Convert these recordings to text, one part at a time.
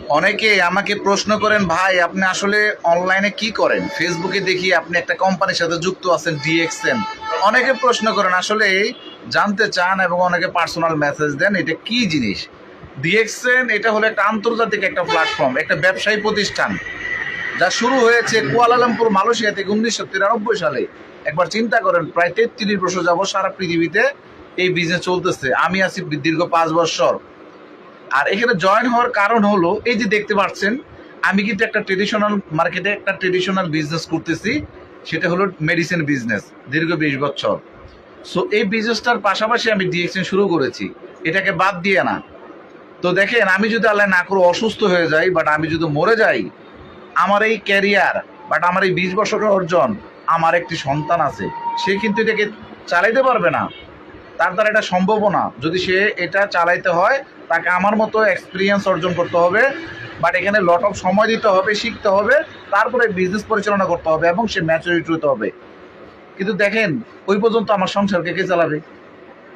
অনেকে আমাকে প্রশ্ন করেন, ভাই আপনি আসলে অনলাইনে কি করেন? ফেসবুকে দেখি আপনি একটা কোম্পানির সাথে যুক্ত আছেন, ডিএক্সএন। অনেকে প্রশ্ন করেন, আসলে জানতে চান এবং অনেকে পার্সোনাল মেসেজ দেন, এটা কি জিনিস? ডিএক্সএন এটা হলো একটা আন্তর্জাতিক একটা প্ল্যাটফর্ম, একটা ব্যবসায়ী প্রতিষ্ঠান, যা শুরু হয়েছে কুয়ালালামপুর, মালয়েশিয়া থেকে 1993 সালে। একবার চিন্তা করেন, প্রায় 33 বছর যাবত সারা পৃথিবীতে এই বিজনেস চলতেছে। আমি আছি দীর্ঘ 5 বছর। আর এখানে জয়েন হওয়ার কারণ হলো, এই যে দেখতে পাচ্ছেন, আমি কিন্তু একটা ট্রেডিশনাল মার্কেটে একটা ট্রেডিশনাল বিজনেস করতেছি, সেটা হলো মেডিসিন বিজনেস, দীর্ঘ 20 বছর। সো এই বিজনেসটার পাশাপাশি আমি ডিএক্সএন শুরু করেছি, এটাকে বাদ দিয়ে না। তো দেখেন, আমি যদি আল্লাহ না করে অসুস্থ হয়ে যাই, বাট আমি যদি মরে যাই, আমার এই ক্যারিয়ার, বাট আমার এই 20 বছরের অর্জন, আমার একটি সন্তান আছে, সে কিন্তু এটাকে চালাইতে পারবে না। তার দ্বারা এটা সম্ভবও না। যদি সে এটা চালাইতে হয়, তাকে আমার মতো এক্সপিরিয়েন্স অর্জন করতে হবে, বাট এখানে লট অফ সময় দিতে হবে, শিখতে হবে, তারপরে বিজনেস পরিচালনা করতে হবে এবং সে ম্যাচুরিটি হতে হবে। কিন্তু দেখেন, ওই পর্যন্ত আমার সংসারকে কে চালাবে?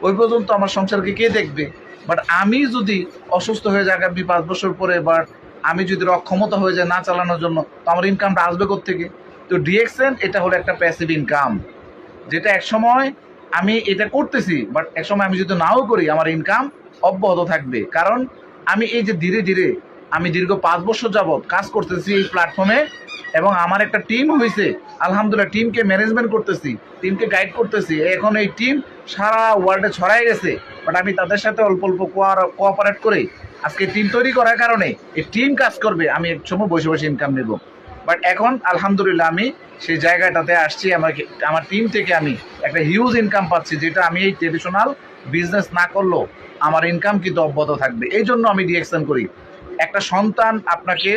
ওই পর্যন্ত আমার সংসারকে কে দেখবে? বাট আমি যদি অসুস্থ হয়ে যাই আগামী 5 বছর পরে, বাট আমি যদি অক্ষমতা হয়ে যায় না চালানোর জন্য, তো আমার ইনকামটা আসবে কোত্থেকে? তো ডিএক্সএন এটা হলো একটা প্যাসিভ ইনকাম, যেটা একসময় আমি এটা করতেছি, বাট একসময় আমি যদি নাও করি, আমার ইনকাম অব্যাহত থাকবে। কারণ আমি এই যে ধীরে ধীরে আমি দীর্ঘ 5 বছর যাবৎ কাজ করতেছি এই প্ল্যাটফর্মে, এবং আমার একটা টিম হয়েছে, আলহামদুলিল্লাহ। টিমকে ম্যানেজমেন্ট করতেছি, টিমকে গাইড করতেছি। এখন এই টিম সারা ওয়ার্ল্ডে ছড়াই গেছে, বাট আমি তাদের সাথে অল্প অল্প কোঅপারেট করে আজকে টিম তৈরি করার কারণে এই টিম কাজ করবে, আমি এক সময় বসে বসে ইনকাম নেব। বাট এখন আলহামদুলিল্লাহ আমি সেই জায়গাটাতে আসছি। আমার টিম থেকে আমি একটা হিউজ ইনকাম পাচ্ছি, যেটা আমি এই ট্রেডিশনাল বিজনেস না করলেও আমার ইনকাম কিন্তু অব্যাহত থাকবে। এই জন্য আমি ডিএক্সএন করি। একটা সন্তান আপনাকে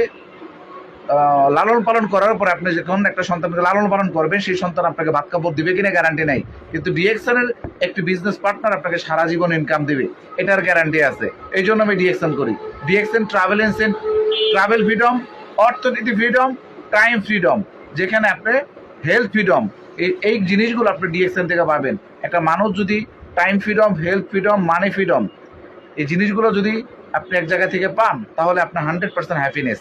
লালন পালন করার পরে, আপনি যখন একটা সন্তানকে লালন পালন করবেন, সেই সন্তান আপনাকে ভাত কাপড় দিবে কিনা গ্যারান্টি নাই। কিন্তু ডিএক্সএন এর একটি বিজনেস পার্টনার আপনাকে সারা জীবন ইনকাম দিবে, এটার গ্যারান্টি আছে। এই জন্য আমি ডিএক্সএন করি। ডিএক্সএন ট্রাভেল ফ্রিডম, অর্থনীতি ফ্রিডম, টাইম ফ্রিডম, যেখানে আপনি হেলথ ফ্রিডম, এই জিনিসগুলো আপনি ডিএক্সএন থেকে পাবেন। একটা মানুষ যদি টাইম ফ্রিডম, হেলথ ফ্রিডম, মানি ফ্রিডম, এই জিনিসগুলো যদি আপনি এক জায়গা থেকে পান, তাহলে আপনার 100% হ্যাপিনেস,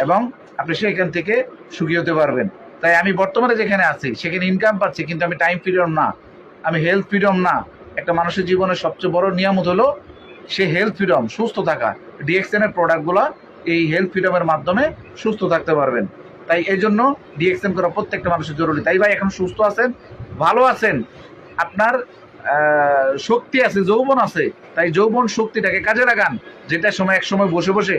এবং আপনি সেখান থেকে সুখী হতে পারবেন। তাই আমি বর্তমানে যেখানে আছি, সেখানে ইনকাম পাচ্ছি, কিন্তু আমি টাইম ফ্রিডম না, আমি হেলথ ফ্রিডম না। একটা মানুষের জীবনের সবচেয়ে বড় নিয়ামত হলো সে হেলথ ফ্রিডম, সুস্থ থাকা। ডিএক্সএন এর প্রোডাক্টগুলো এই হেলথ ফ্রিডমের মাধ্যমে সুস্থ থাকতে পারবেন। তাই এই জন্য ডিএক্সএন করা প্রত্যেকটা মানুষের জরুরি। তাই ভাই, এখন সুস্থ আছেন, ভালো আছেন, আপনার শক্তি আছে, যৌবন আছে, তাই যৌবন শক্তিটাকে কাজে লাগান, যেটা সময় এক সময় বসে বসে